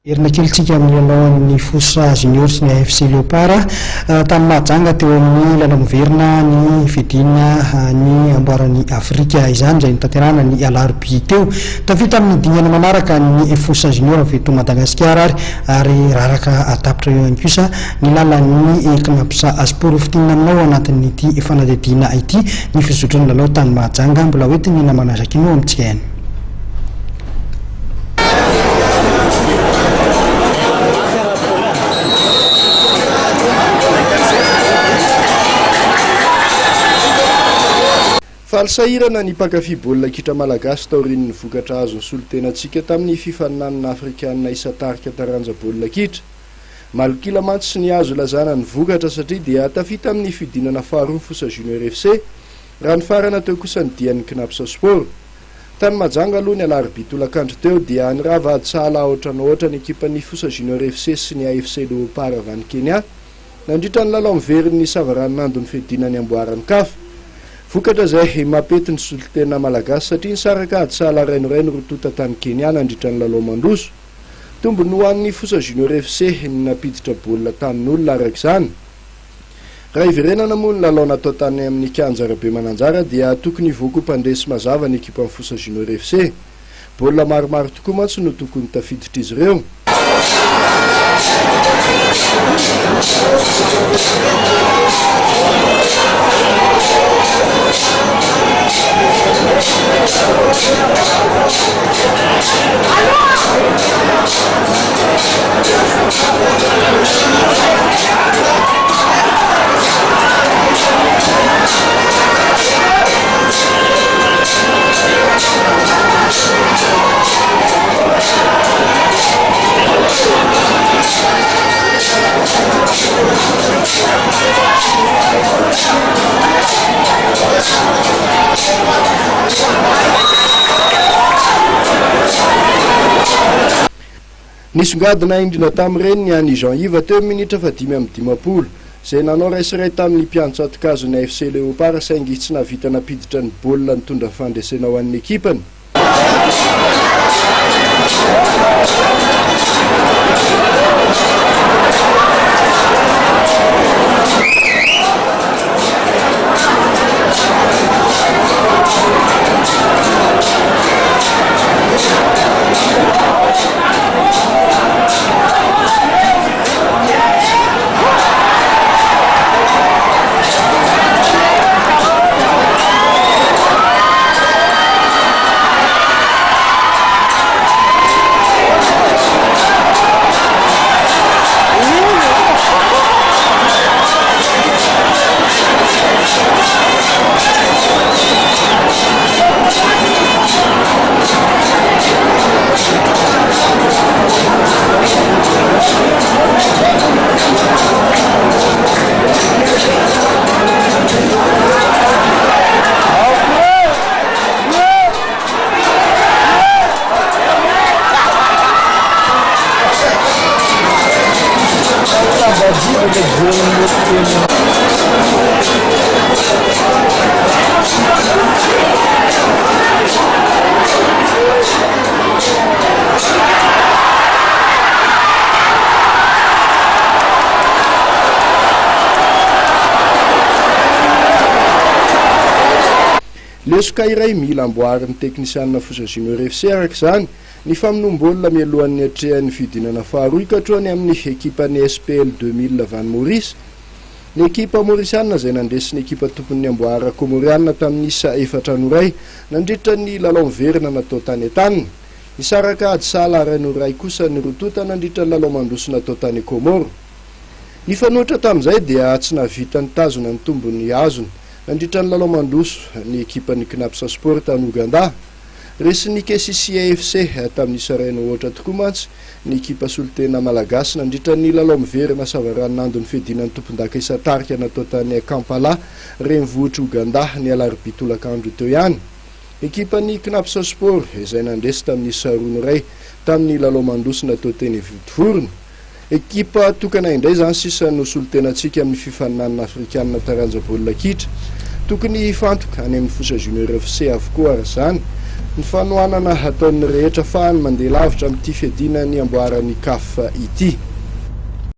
Erina kelitsika amin'ny alohan'ny Fossa Junior sy ny AFC Léopard tamin'ny mahajanga teo amin'ny lalamoverina ny fidina ny amboaran'ny Afrika izany izay notanterahana ny alarobia teo. Tafita amin'ny dingana manaraka ny Fossa Junior avy eto Madagasikara ary raraka tapitra eo ihany kosa ny lalan'ny Knapsa Sport fitinina aminao anatin'ity fanadihadiana ity ny fizotrony lalao tany mahajanga mbola hoentiny namanazakino amintsika ihany. Falsahirana ny mpankafy baolina kitra malagasy taorian'ny vokatra azo ny solotenantsika tamin'ny fifaninanana afrikanina isatarika taranja baolina kitra. Malokila mantsy sy ny azo lazana ny vokatra satria dia tafita amin'ny fidinana faharoa Fossa Junior FC raha ny farana teo kosa ny dian'ny Knapsa Sport. Tany majanga aloha ny alarobia tolakandro teo dia ny raha vady sahala ohatrany ekipan'ny Fossa Junior FC sy ny AFC Léopard avy any Kenya nandritra ny lalao miverin'ny savaranando ny fidinany amboaran'ny CAF. Vokatra izay mampety ny solitena malagasy satria nisaraka ady sahala rainoraino rotota tany Kenya nandritra ny lalao mandroso. Tombony ho an'ny Fossa Junior FC ny napiditra baolina tanin'olona araka izany. Raha iverenana moa ny lalao natao tany amin'ny Kianjarabe Mananjara dia tokony hivoaka mpandesy mazava ny ekipan'ny Fossa Junior FC. Baolina maromaro tokoa mantsy no tokony tafiditra izy ireo. Nisongadina indrina tamin'ireny ny any Jean-Yves teo minitra fa 5:10 izay nanao raisaray tamin'ny mpianatra atikazo ny AFC Léopard saingy tsy navita napiditra ny baolina nitondra fandresena ho an'ny ekipany. Lesoka iray mila amboarin'ny teknisianina Fossa Junior FC araka izany ny famonom-baolina mialohan'ny hatrehan'ny fidinana faharoa ikatroany amin'ny ekipan'ny SPL 2000 Van Maurice. Ny ekipa maurisiana izay nandresy ny ekipa tompon'ny amboara komoriana tamin'ny isa 4 anoray nandritra ny lalao miverina natao tany an-taniny. Nisaraka ady sahala rainoray kosa ny rotota nandritra ny lalao mandroso natao tany Komoro. Nifanoatra tamin'izay dia tsy navita nitazona ny tombony azony nandritra ny lalao mandroso ny ekipan'ny Knapsa Sport tany Uganda. Resy ny KCC AFC tamin'ny saraina ohatra tokoa mantsy ny ekipa solitena malagasy nandritra ny lalao miverina savaranando ny fidinan'ny tompon-daka isatarika natao tany Kampala renivohitra Uganda ny alarobia tolakandro teo ihany. Ekipan'ny Knapsa Sport izay nandresy tamin'ny sarono ray tamin'ny lalao mandroso natao teny Vodivorona. Ekipa tokana indray izany sisa no solotenantsika amin'ny fifaninanana afrikanina taranja baolina kitra. Tokony fantoka any amin'ny Fossa Junior FC avokoa ary izany ny fanoanana ataon'ny rehetra fahany mandeha lavitra amin'ity fiadina ny amboarany CAF ity.